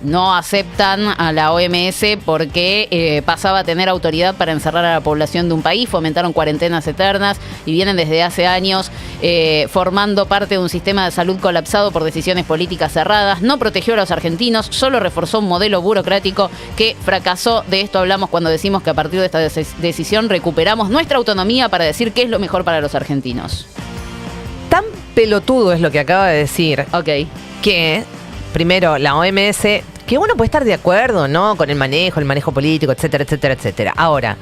no aceptan a la OMS porque pasaba a tener autoridad para encerrar a la población de un país, fomentaron cuarentenas eternas y vienen desde hace años formando parte de un sistema de salud colapsado por decisiones políticas cerradas, no protegió a los argentinos, solo reforzó un modelo burocrático que fracasó. De esto hablamos cuando decimos que a partir de esta decisión recuperamos nuestra autonomía para decir qué es lo mejor para los argentinos. Tan pelotudo es lo que acaba de decir. Ok. Que, primero, la OMS, que uno puede estar de acuerdo, ¿no? Con el manejo político, etcétera, etcétera, etcétera. Ahora,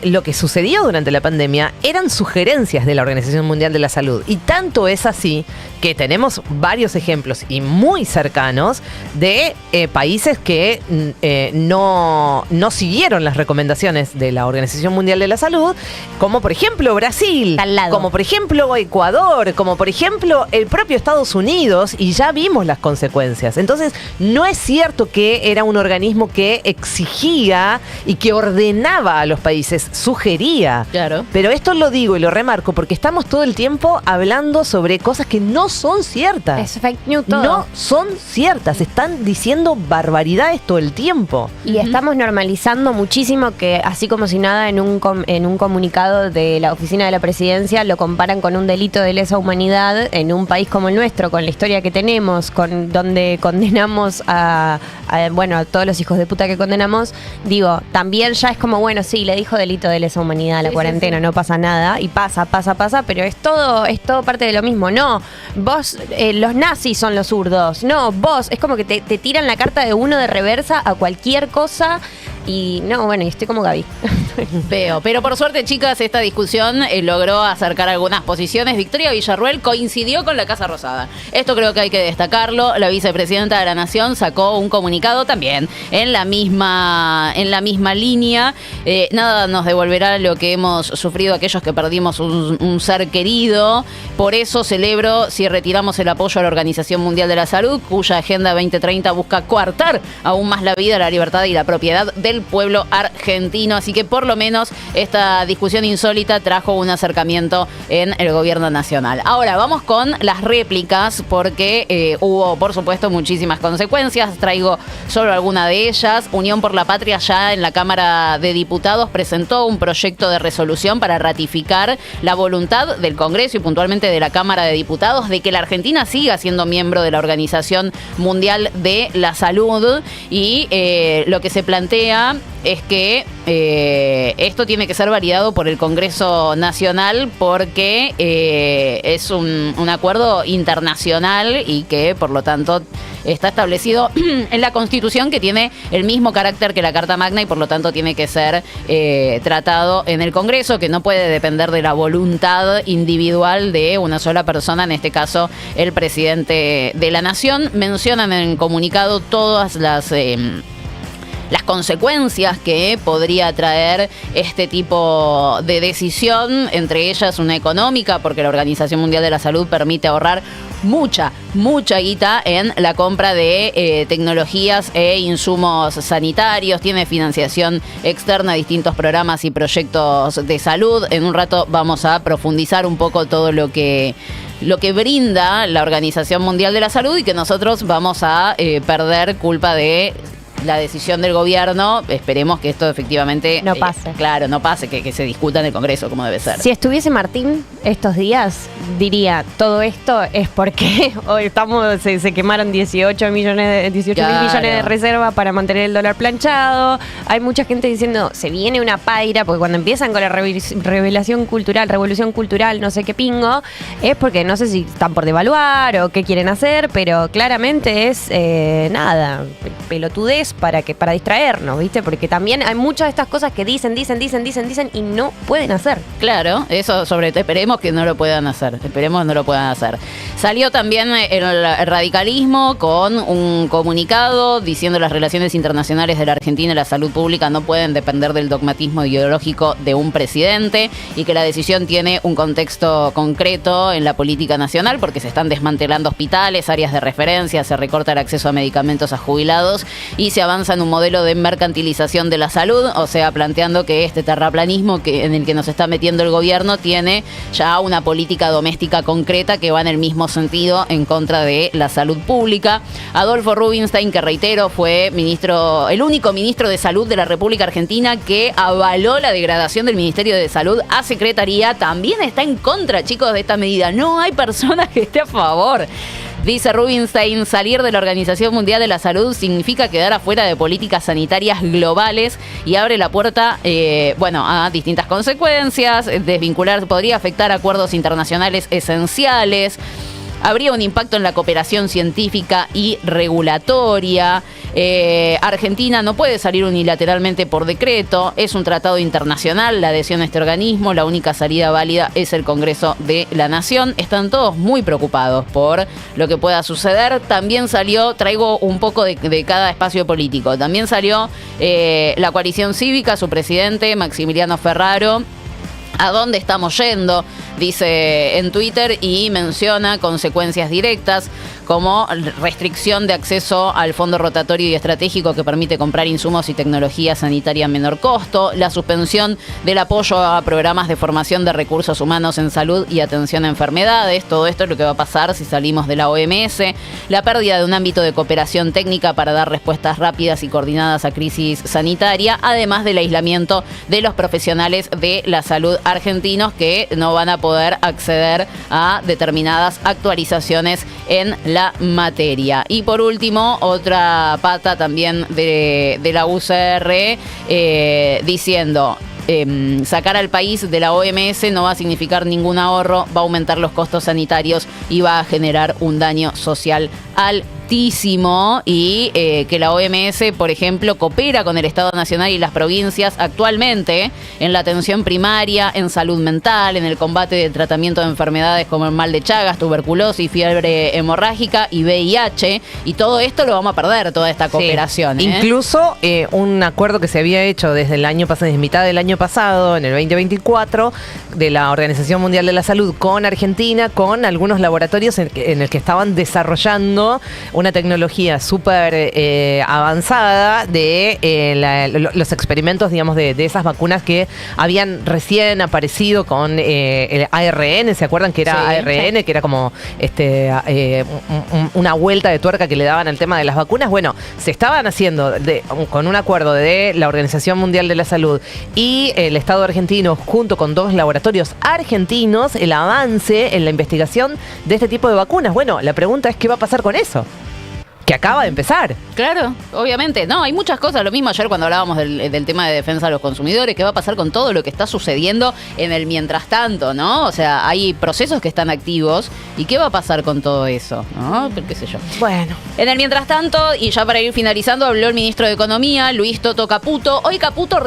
lo que sucedió durante la pandemia eran sugerencias de la Organización Mundial de la Salud. Y tanto es así que tenemos varios ejemplos y muy cercanos de países que no siguieron las recomendaciones de la Organización Mundial de la Salud, como por ejemplo Brasil, como por ejemplo Ecuador, como por ejemplo el propio Estados Unidos, y ya vimos las consecuencias. Entonces, no es cierto que era un organismo que exigía y que ordenaba a los países, sugería. Claro. Pero esto lo digo y lo remarco porque estamos todo el tiempo hablando sobre cosas que no son ciertas. Es fake news todo. No son ciertas, están diciendo barbaridades todo el tiempo. Y estamos normalizando muchísimo que, así como si nada, en un comunicado de la Oficina de la Presidencia lo comparan con un delito de lesa humanidad en un país como el nuestro, con la historia que tenemos, donde condenamos a todos los hijos de puta que condenamos. Digo, también ya es como, bueno, sí, le dijo delito de lesa humanidad a la cuarentena, no pasa nada, y pasa, pero es todo parte de lo mismo. No, vos, los nazis son los zurdos. No, vos, es como que te tiran la carta de uno de reversa a cualquier cosa. Y no, bueno, y estoy como Gaby. Veo, pero por suerte, chicas, esta discusión logró acercar algunas posiciones. Victoria Villarruel coincidió con la Casa Rosada. Esto creo que hay que destacarlo. La vicepresidenta de la Nación sacó un comunicado también en la misma línea. Nada nos devolverá lo que hemos sufrido aquellos que perdimos un ser querido. Por eso celebro si retiramos el apoyo a la Organización Mundial de la Salud, cuya Agenda 2030 busca coartar aún más la vida, la libertad y la propiedad del pueblo argentino. Así que por lo menos esta discusión insólita trajo un acercamiento en el gobierno nacional. Ahora vamos con las réplicas, porque hubo, por supuesto, muchísimas consecuencias. Traigo solo alguna de ellas. Unión por la Patria ya en la Cámara de Diputados presentó un proyecto de resolución para ratificar la voluntad del Congreso y puntualmente de la Cámara de Diputados de que la Argentina siga siendo miembro de la Organización Mundial de la Salud. Y lo que se plantea es que esto tiene que ser validado por el Congreso Nacional porque es un acuerdo internacional y que, por lo tanto, está establecido en la Constitución, que tiene el mismo carácter que la Carta Magna y por lo tanto tiene que ser tratado en el Congreso, que no puede depender de la voluntad individual de una sola persona, en este caso el presidente de la Nación. Mencionan en el comunicado todas las consecuencias que podría traer este tipo de decisión, entre ellas una económica, porque la Organización Mundial de la Salud permite ahorrar mucha guita en la compra de tecnologías e insumos sanitarios, tiene financiación externa a distintos programas y proyectos de salud. En un rato vamos a profundizar un poco todo lo que brinda la Organización Mundial de la Salud y que nosotros vamos a perder culpa de la decisión del gobierno. Esperemos que esto efectivamente no pase. Claro, no pase, que se discuta en el Congreso como debe ser. Si estuviese Martín estos días, diría, todo esto es porque hoy se quemaron 18 mil millones de reservas para mantener el dólar planchado. Hay mucha gente diciendo, se viene una paira, porque cuando empiezan con la revolución cultural, no sé qué pingo, es porque no sé si están por devaluar o qué quieren hacer, pero claramente es nada, pelotudez para distraernos, ¿viste? Porque también hay muchas de estas cosas que dicen y no pueden hacer. Claro, eso esperemos que no lo puedan hacer. Salió también el radicalismo con un comunicado diciendo las relaciones internacionales de la Argentina y la salud pública no pueden depender del dogmatismo ideológico de un presidente y que la decisión tiene un contexto concreto en la política nacional porque se están desmantelando hospitales, áreas de referencia, se recorta el acceso a medicamentos a jubilados y se avanza en un modelo de mercantilización de la salud, o sea, planteando que este terraplanismo en el que nos está metiendo el gobierno tiene ya una política doméstica concreta que va en el mismo sentido en contra de la salud pública. Adolfo Rubinstein, que reitero, fue el único ministro de Salud de la República Argentina que avaló la degradación del Ministerio de Salud a Secretaría, también está en contra, chicos, de esta medida. No hay persona que esté a favor. Dice Rubinstein, salir de la Organización Mundial de la Salud significa quedar afuera de políticas sanitarias globales y abre la puerta a distintas consecuencias. Desvincular podría afectar acuerdos internacionales esenciales. Habría un impacto en la cooperación científica y regulatoria. Argentina no puede salir unilateralmente por decreto. Es un tratado internacional la adhesión a este organismo. La única salida válida es el Congreso de la Nación. Están todos muy preocupados por lo que pueda suceder. También salió, traigo un poco de cada espacio político. También salió la coalición cívica, su presidente Maximiliano Ferraro. ¿A dónde estamos yendo? Dice en Twitter y menciona consecuencias directas como restricción de acceso al fondo rotatorio y estratégico que permite comprar insumos y tecnología sanitaria a menor costo, la suspensión del apoyo a programas de formación de recursos humanos en salud y atención a enfermedades. Todo esto es lo que va a pasar si salimos de la OMS, la pérdida de un ámbito de cooperación técnica para dar respuestas rápidas y coordinadas a crisis sanitaria, además del aislamiento de los profesionales de la salud argentinos que no van a poder acceder a determinadas actualizaciones en la materia. Y por último, otra pata también de la UCR diciendo sacar al país de la OMS no va a significar ningún ahorro, va a aumentar los costos sanitarios y va a generar un daño social altísimo y que la OMS, por ejemplo, coopera con el Estado Nacional y las provincias actualmente en la atención primaria, en salud mental, en el combate del tratamiento de enfermedades como el mal de Chagas, tuberculosis, fiebre hemorrágica y VIH, y todo esto lo vamos a perder, toda esta cooperación. Sí. Incluso un acuerdo que se había hecho desde el año pasado, desde mitad del año pasado, en el 2024, de la Organización Mundial de la Salud con Argentina, con algunos laboratorios en el que estaban desarrollando una tecnología súper avanzada de los experimentos, digamos, de esas vacunas que habían recién aparecido con el ARN. ¿Se acuerdan que era ARN? Sí. Que era como una vuelta de tuerca que le daban al tema de las vacunas. Bueno, se estaban haciendo con un acuerdo de la Organización Mundial de la Salud y el Estado argentino, junto con 2 laboratorios argentinos, el avance en la investigación de este tipo de vacunas. Bueno, la pregunta es ¿qué va a pasar con eso? que acaba de empezar. Claro, obviamente. No, hay muchas cosas. Lo mismo ayer cuando hablábamos del tema de defensa de los consumidores. ¿Qué va a pasar con todo lo que está sucediendo en el mientras tanto, no? O sea, hay procesos que están activos. ¿Y qué va a pasar con todo eso? ¿No? ¿Qué sé yo? Bueno. En el mientras tanto, y ya para ir finalizando, habló el ministro de Economía, Luis Toto Caputo. Hoy Caputo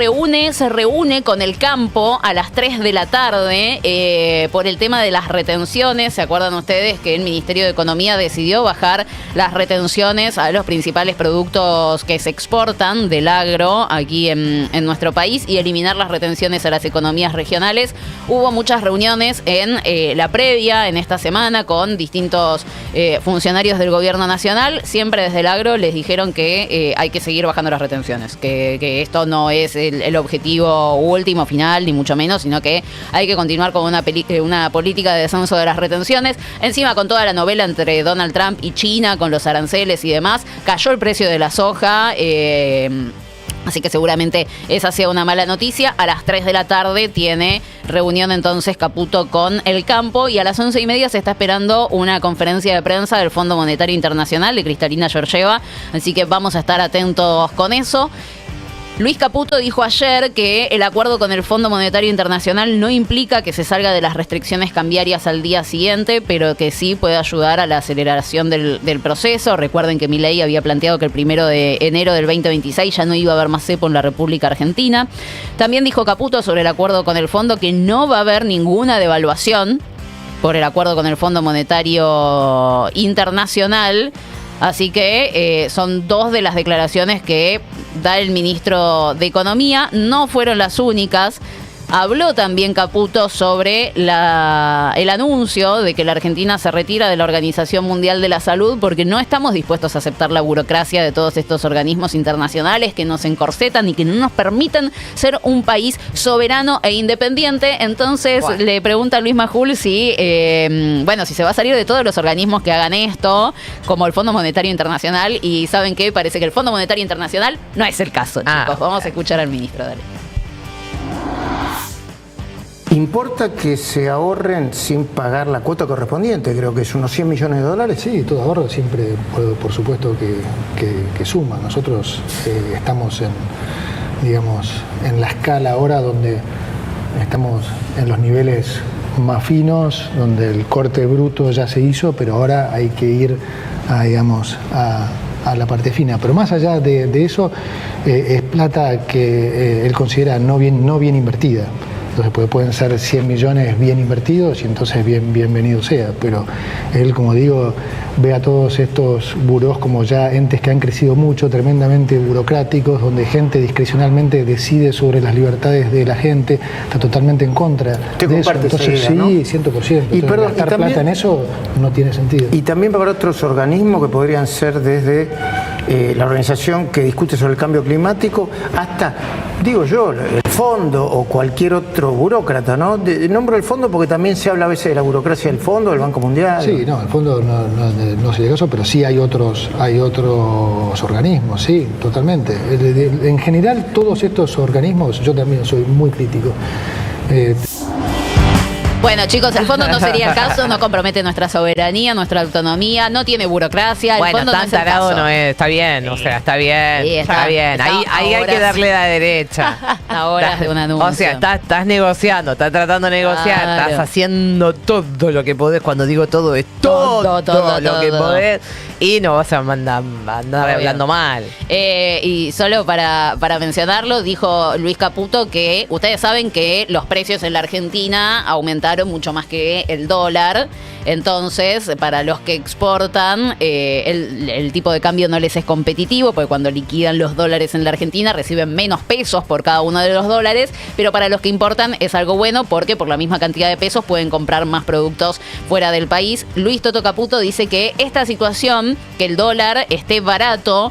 se reúne con el campo a las 3 de la tarde por el tema de las retenciones. ¿Se acuerdan ustedes que el Ministerio de Economía decidió bajar las retenciones a los principales productos que se exportan del agro aquí en nuestro país y eliminar las retenciones a las economías regionales? Hubo muchas reuniones en la previa, en esta semana, con distintos funcionarios del gobierno nacional. Siempre desde el agro les dijeron que hay que seguir bajando las retenciones, que esto no es el objetivo último, final, ni mucho menos, sino que hay que continuar con una política de descenso de las retenciones. Encima, con toda la novela entre Donald Trump y China, con los aranceles y demás, cayó el precio de la soja, así que seguramente esa sea una mala noticia. A las 3 de la tarde tiene reunión entonces Caputo con el campo y a las 11:30 se está esperando una conferencia de prensa del Fondo Monetario Internacional de Kristalina Georgieva, así que vamos a estar atentos con eso. Luis Caputo dijo ayer que el acuerdo con el Fondo Monetario Internacional no implica que se salga de las restricciones cambiarias al día siguiente, pero que sí puede ayudar a la aceleración del proceso. Recuerden que Milei había planteado que el 1 de enero del 2026 ya no iba a haber más cepo en la República Argentina. También dijo Caputo sobre el acuerdo con el fondo que no va a haber ninguna devaluación por el acuerdo con el Fondo Monetario Internacional. Así que son dos de las declaraciones que da el ministro de Economía. No fueron las únicas. Habló también Caputo sobre el anuncio de que la Argentina se retira de la Organización Mundial de la Salud porque no estamos dispuestos a aceptar la burocracia de todos estos organismos internacionales que nos encorsetan y que no nos permiten ser un país soberano e independiente. Entonces le pregunta a Luis Majul si se va a salir de todos los organismos que hagan esto, como el Fondo Monetario Internacional, y ¿saben qué? Parece que el Fondo Monetario Internacional no es el caso, chicos. Vamos a escuchar al ministro, dale. ¿Importa que se ahorren sin pagar la cuota correspondiente? Creo que es unos $100 millones. Sí, todo ahorro siempre, por supuesto, que suma. Nosotros estamos en la escala ahora donde estamos en los niveles más finos, donde el corte bruto ya se hizo, pero ahora hay que ir a la parte fina. Pero más allá de eso, es plata que él considera no bien invertida. Entonces pueden ser 100 millones bien invertidos y entonces bienvenido sea. Pero él, como digo, ve a todos estos burós como ya entes que han crecido mucho, tremendamente burocráticos, donde gente discrecionalmente decide sobre las libertades de la gente, está totalmente en contra de eso. Entonces sí, ¿no? 100%. Y perdón, gastar también, plata en eso no tiene sentido. Y también para otros organismos que podrían ser desde la organización que discute sobre el cambio climático hasta, digo yo, el fondo o cualquier otro burócrata, ¿no? Nombro el fondo porque también se habla a veces de la burocracia del fondo, del Banco Mundial. Sí, no, el fondo no se llega a eso, pero sí hay otros organismos, sí, totalmente. En general, todos estos organismos, yo también soy muy crítico. Bueno, chicos, el fondo no sería el caso, no compromete nuestra soberanía, nuestra autonomía, no tiene burocracia. El fondo tan no es el tarado caso. no es, está bien, o sea, está bien, Sí, está bien. Ahí hay que darle la derecha. A horas de un anuncio. O sea, estás negociando, estás tratando de negociar, Claro. estás haciendo todo lo que podés. Cuando digo todo, es todo lo que podés. Y no vas a andar hablando mal. Y solo para mencionarlo, dijo Luis Caputo que ustedes saben que los precios en la Argentina aumentaron mucho más que el dólar. Entonces, para los que exportan, el tipo de cambio no les es competitivo, porque cuando liquidan los dólares en la Argentina reciben menos pesos por cada uno de los dólares, pero para los que importan es algo bueno porque por la misma cantidad de pesos pueden comprar más productos fuera del país. Luis Toto Caputo dice que esta situación, que el dólar esté barato,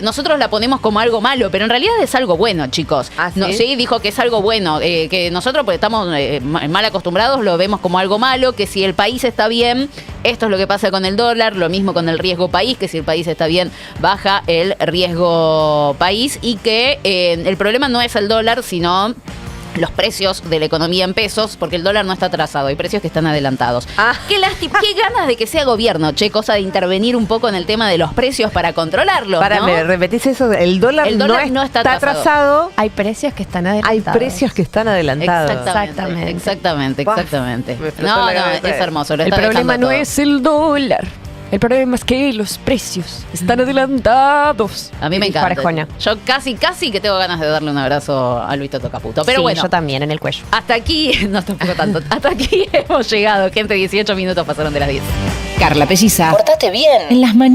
nosotros la ponemos como algo malo, pero en realidad es algo bueno, chicos. ¿Sí? Dijo que es algo bueno, que nosotros pues estamos mal acostumbrados, lo vemos como algo malo, que si el país está bien, esto es lo que pasa con el dólar, lo mismo con el riesgo país, que si el país está bien, baja el riesgo país, y que el problema no es el dólar, sino los precios de la economía en pesos, porque el dólar no está atrasado, hay precios que están adelantados. Qué lástima, qué ganas de que sea gobierno, cosa de intervenir un poco en el tema de los precios para controlarlos, ¿no? ¿Me repetís eso? El dólar no está atrasado. Hay precios que están adelantados. Hay precios que están adelantados. Exactamente. No, es hermoso. El problema no es el dólar. El problema es que los precios están adelantados. A mí me encanta. Yo casi que tengo ganas de darle un abrazo a Luis Toto Caputo. Pero sí, bueno, yo también, en el cuello. Hasta aquí, no tampoco tanto. Hasta aquí hemos llegado, gente. 18 minutos pasaron de las 10. Carla Pelliza. Pórtate bien. En las mañanas.